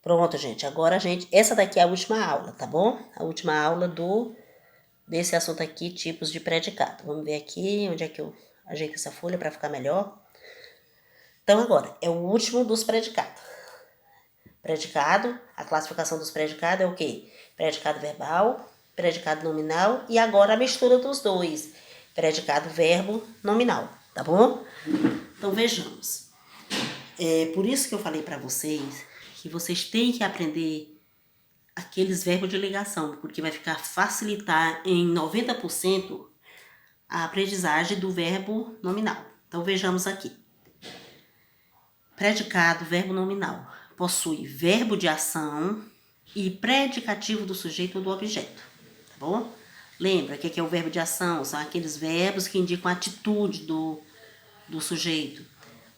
Pronto, gente. Agora, essa daqui é a última aula, tá bom? A última aula desse assunto aqui, tipos de predicado. Vamos ver aqui onde é que eu ajeito essa folha para ficar melhor. Então, agora, é o último dos predicados. Predicado, a classificação dos predicados é o quê? Predicado verbal, predicado nominal e agora a mistura dos dois. Predicado verbo nominal, tá bom? Então, vejamos. É por isso que eu falei para vocês que vocês têm que aprender aqueles verbos de ligação, porque vai facilitar em 90% a aprendizagem do verbo nominal. Então, vejamos aqui. Predicado, verbo nominal, possui verbo de ação e predicativo do sujeito ou do objeto, tá bom? Lembra que é o verbo de ação? São aqueles verbos que indicam a atitude do sujeito.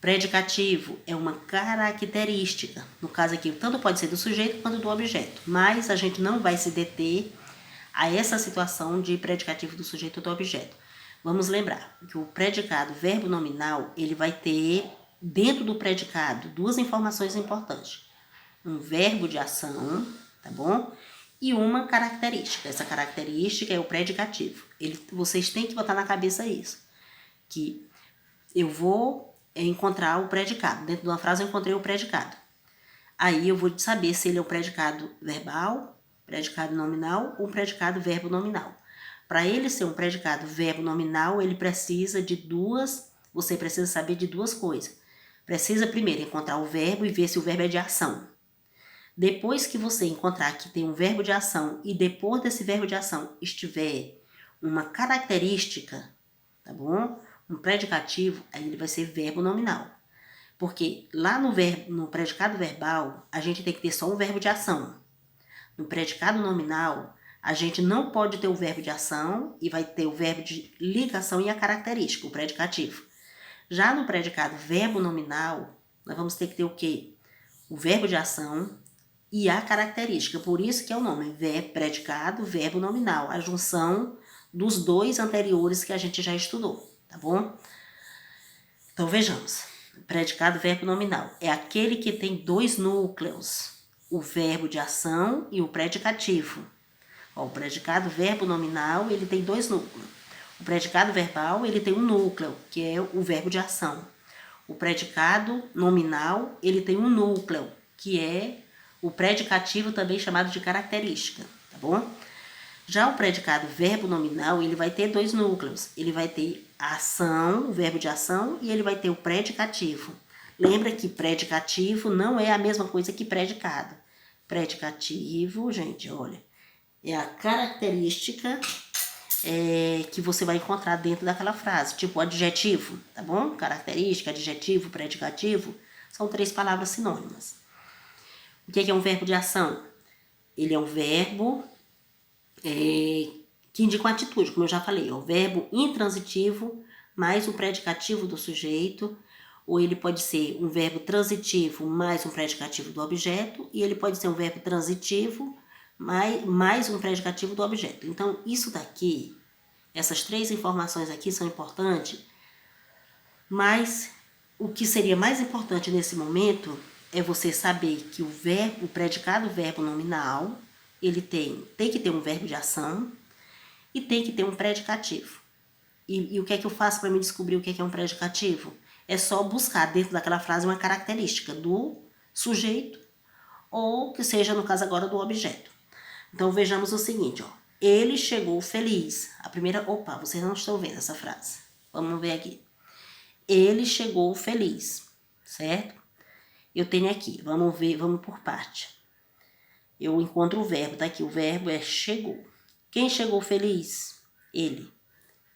Predicativo é uma característica, no caso aqui, tanto pode ser do sujeito quanto do objeto, mas a gente não vai se deter a essa situação de predicativo do sujeito ou do objeto. Vamos lembrar que o predicado verbo nominal, ele vai ter dentro do predicado duas informações importantes. Um verbo de ação, tá bom? E uma característica. Essa característica é o predicativo. Vocês têm que botar na cabeça isso, que eu vou encontrar o predicado. Dentro de uma frase eu encontrei o predicado. Aí eu vou saber se ele é um predicado verbal, predicado nominal ou um predicado verbo nominal. Para ele ser um predicado verbo nominal, você precisa saber de duas coisas. Precisa primeiro encontrar o verbo e ver se o verbo é de ação. Depois que você encontrar que tem um verbo de ação e depois desse verbo de ação estiver uma característica, tá bom? Um predicativo, aí ele vai ser verbo nominal. Porque lá no predicado verbal, a gente tem que ter só um verbo de ação. No predicado nominal, a gente não pode ter o verbo de ação e vai ter o verbo de ligação e a característica, o predicativo. Já no predicado verbo nominal, nós vamos ter que ter o quê? O verbo de ação e a característica. Por isso que é o nome predicado verbo nominal, a junção dos dois anteriores que a gente já estudou, tá bom? Então vejamos. Predicado verbo nominal é aquele que tem dois núcleos, o verbo de ação e o predicativo. O predicado verbo nominal, ele tem dois núcleos. O predicado verbal, ele tem um núcleo, que é o verbo de ação. O predicado nominal, ele tem um núcleo, que é o predicativo, também chamado de característica, tá bom? Já o predicado verbo nominal, ele vai ter dois núcleos. Ele vai ter a ação, o verbo de ação, e ele vai ter o predicativo. Lembra que predicativo não é a mesma coisa que predicado. Predicativo, gente, olha, é a característica que você vai encontrar dentro daquela frase. Tipo adjetivo, tá bom? Característica, adjetivo, predicativo, são três palavras sinônimas. O que é um verbo de ação? Ele é um verbo que indica uma atitude, como eu já falei, é o verbo intransitivo mais o predicativo do sujeito, ou ele pode ser um verbo transitivo mais um predicativo do objeto, e ele pode ser um verbo transitivo mais um predicativo do objeto. Então, isso daqui, essas três informações aqui são importantes, mas o que seria mais importante nesse momento é você saber que o predicado verbo nominal, ele tem que ter um verbo de ação e tem que ter um predicativo. E o que é que eu faço para me descobrir o que é um predicativo? É só buscar dentro daquela frase uma característica do sujeito ou que seja, no caso agora, do objeto. Então, vejamos o seguinte, ó. Ele chegou feliz. A primeira... Opa, vocês não estão vendo essa frase. Vamos ver aqui. Ele chegou feliz, certo? Eu tenho aqui, vamos ver, vamos por parte. Eu encontro o verbo, tá aqui, o verbo é chegou. Quem chegou feliz? Ele.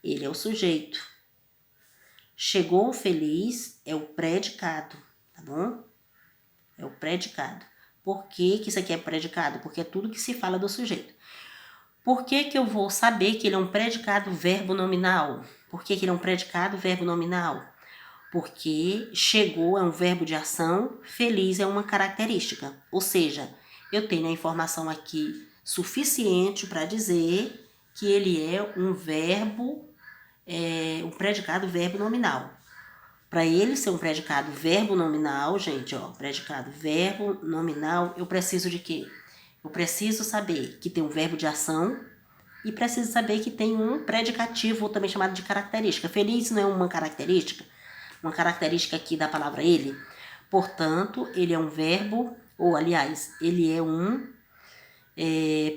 Ele é o sujeito. Chegou feliz é o predicado, tá bom? É o predicado. Por que isso aqui é predicado? Porque é tudo que se fala do sujeito. Por que eu vou saber que ele é um predicado verbo nominal? Por que ele é um predicado verbo nominal? Porque chegou é um verbo de ação, feliz é uma característica. Ou seja, eu tenho a informação aqui suficiente para dizer que ele é um verbo, um predicado verbo nominal. Para ele ser um predicado verbo nominal, gente, ó, predicado verbo nominal, eu preciso de quê? Eu preciso saber que tem um verbo de ação e preciso saber que tem um predicativo, também chamado de característica. Feliz não é uma característica aqui da palavra ele. Portanto, ele é um verbo, ou aliás, ele é um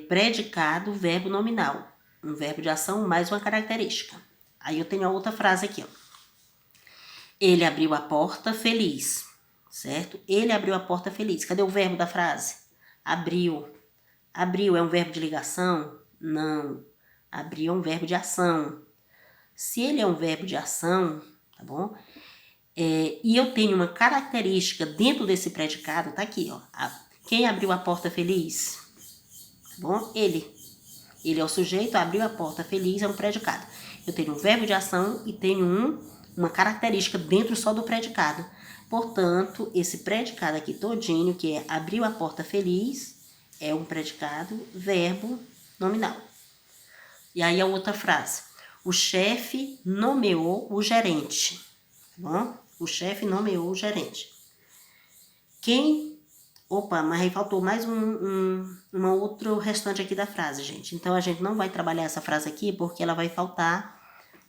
predicado verbo nominal. Um verbo de ação mais uma característica. Aí eu tenho a outra frase aqui, ó. Ele abriu a porta feliz, certo? Ele abriu a porta feliz. Cadê o verbo da frase? Abriu. Abriu é um verbo de ligação? Não. Abriu é um verbo de ação. Se ele é um verbo de ação, tá bom? E eu tenho uma característica dentro desse predicado, tá aqui, ó. Quem abriu a porta feliz? Tá bom? Ele. Ele é o sujeito, abriu a porta feliz, é um predicado. Eu tenho um verbo de ação e tenho uma característica dentro só do predicado. Portanto, esse predicado aqui todinho, que é abriu a porta feliz, é um predicado verbo nominal. E aí a outra frase. O chefe nomeou o gerente. Tá bom? O chefe nomeou o gerente. Opa, mas aí faltou mais uma outro restante aqui da frase, gente. Então, a gente não vai trabalhar essa frase aqui porque ela vai faltar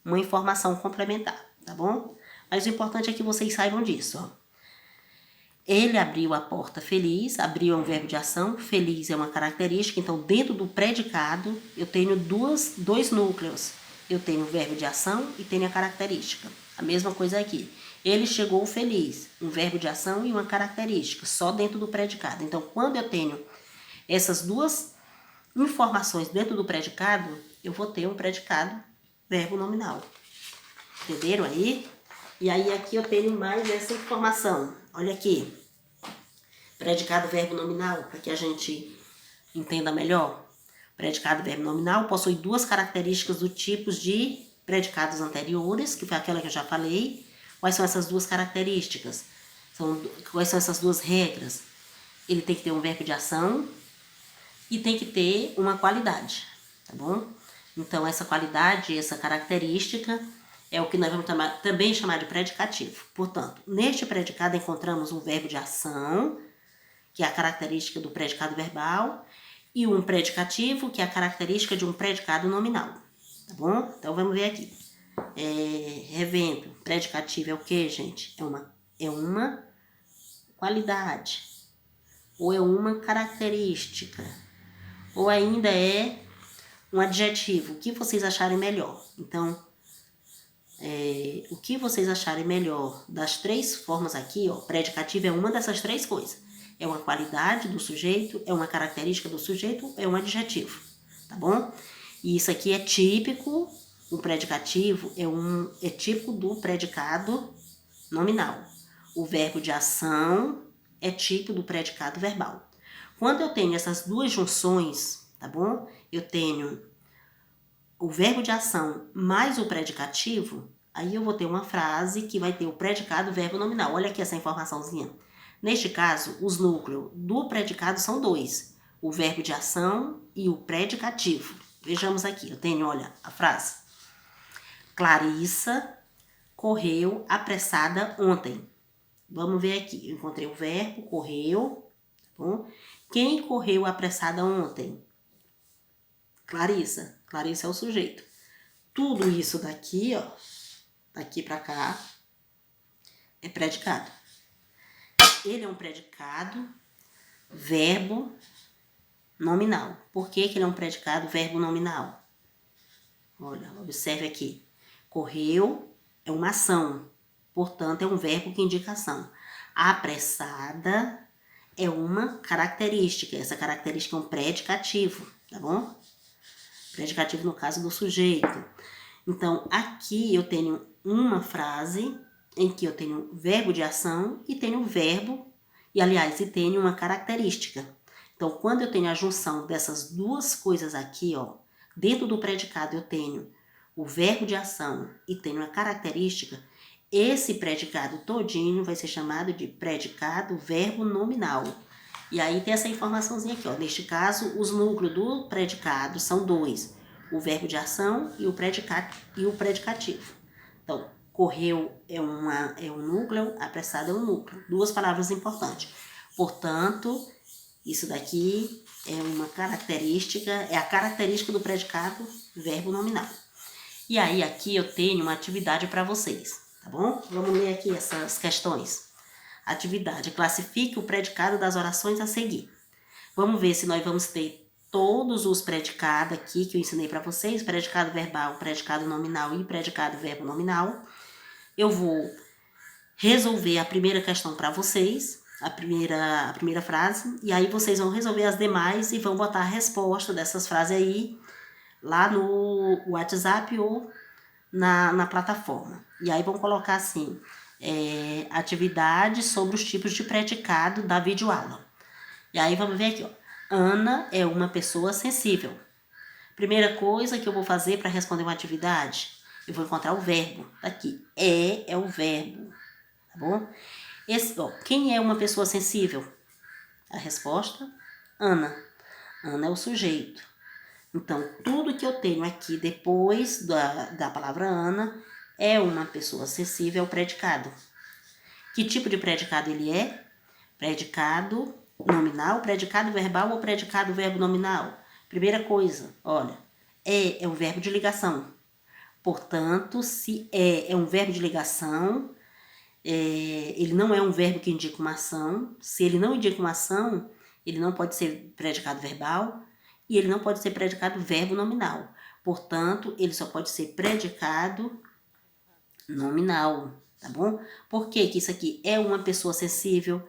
uma informação complementar, tá bom? Mas o importante é que vocês saibam disso, ó. Ele abriu a porta feliz, abriu é um verbo de ação, feliz é uma característica, então dentro do predicado eu tenho dois núcleos. Eu tenho o verbo de ação e tenho a característica. A mesma coisa aqui. Ele chegou feliz, um verbo de ação e uma característica, só dentro do predicado. Então, quando eu tenho essas duas informações dentro do predicado, eu vou ter um predicado verbo nominal. Entenderam aí? E aí aqui eu tenho mais essa informação. Olha aqui. Predicado verbo nominal, para que a gente entenda melhor. Predicado verbo nominal possui duas características do tipo de predicados anteriores, que foi aquela que eu já falei. Quais são essas duas características? Quais são essas duas regras? Ele tem que ter um verbo de ação e tem que ter uma qualidade, tá bom? Então, essa qualidade, essa característica é o que nós vamos também chamar de predicativo. Portanto, neste predicado encontramos um verbo de ação, que é a característica do predicado verbal, e um predicativo, que é a característica de um predicado nominal, tá bom? Então, vamos ver aqui. Revendo, predicativo é o que, gente? É uma qualidade, ou é uma característica, ou ainda é um adjetivo, o que vocês acharem melhor. Então, o que vocês acharem melhor das três formas aqui, ó, predicativo é uma dessas três coisas. É uma qualidade do sujeito, é uma característica do sujeito, é um adjetivo, tá bom? E isso aqui é típico. O predicativo é típico do predicado nominal. O verbo de ação é típico do predicado verbal. Quando eu tenho essas duas junções, tá bom? Eu tenho o verbo de ação mais o predicativo, aí eu vou ter uma frase que vai ter o predicado verbo nominal. Olha aqui essa informaçãozinha. Neste caso, os núcleos do predicado são dois. O verbo de ação e o predicativo. Vejamos aqui, eu tenho, olha, a frase. Clarissa correu apressada ontem. Vamos ver aqui. Eu encontrei o verbo, correu. Tá bom? Quem correu apressada ontem? Clarissa. Clarissa é o sujeito. Tudo isso daqui, ó, daqui pra cá, é predicado. Ele é um predicado verbo nominal. Por que ele é um predicado verbo nominal? Olha, observe aqui. Correu é uma ação, portanto, é um verbo que indica ação. Apressada é uma característica, essa característica é um predicativo, tá bom? Predicativo no caso do sujeito. Então, aqui eu tenho uma frase em que eu tenho verbo de ação e tenho verbo, e tenho uma característica. Então, quando eu tenho a junção dessas duas coisas aqui, ó, dentro do predicado eu tenho o verbo de ação e tenho a característica, esse predicado todinho vai ser chamado de predicado verbo nominal. E aí tem essa informaçãozinha aqui, ó. Neste caso, os núcleos do predicado são dois. O verbo de ação e o predicativo. Então, correu é um núcleo, apressado é um núcleo. Duas palavras importantes. Portanto, isso daqui é uma característica, é a característica do predicado verbo nominal. E aí aqui eu tenho uma atividade para vocês, tá bom? Vamos ler aqui essas questões. Atividade: classifique o predicado das orações a seguir. Vamos ver se nós vamos ter todos os predicados aqui que eu ensinei para vocês, predicado verbal, predicado nominal e predicado verbo nominal. Eu vou resolver a primeira questão para vocês, a primeira frase, e aí vocês vão resolver as demais e vão botar a resposta dessas frases aí lá no WhatsApp ou na plataforma. E aí vão colocar assim, atividade sobre os tipos de predicado da videoaula. E aí vamos ver aqui, ó. Ana é uma pessoa sensível. Primeira coisa que eu vou fazer para responder uma atividade, eu vou encontrar o verbo. Aqui, é o verbo, tá bom? Quem é uma pessoa sensível? A resposta, Ana. Ana é o sujeito. Então, tudo que eu tenho aqui depois da palavra Ana é uma pessoa sensível ao predicado. Que tipo de predicado ele é? Predicado nominal, predicado verbal ou predicado verbo nominal? Primeira coisa, olha, é um verbo de ligação. Portanto, se é um verbo de ligação, ele não é um verbo que indica uma ação. Se ele não indica uma ação, ele não pode ser predicado verbal e ele não pode ser predicado verbo nominal. Portanto, ele só pode ser predicado nominal, tá bom? Por que que isso aqui é uma pessoa sensível,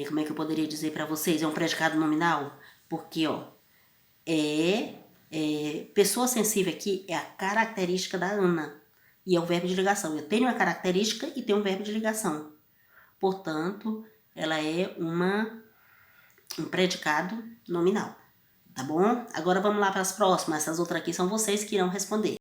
como é que eu poderia dizer para vocês? É um predicado nominal? Porque, ó, pessoa sensível aqui é a característica da Ana. E é o verbo de ligação. Eu tenho uma característica e tenho um verbo de ligação. Portanto, ela é um predicado nominal. Tá bom? Agora vamos lá para as próximas. Essas outras aqui são vocês que irão responder.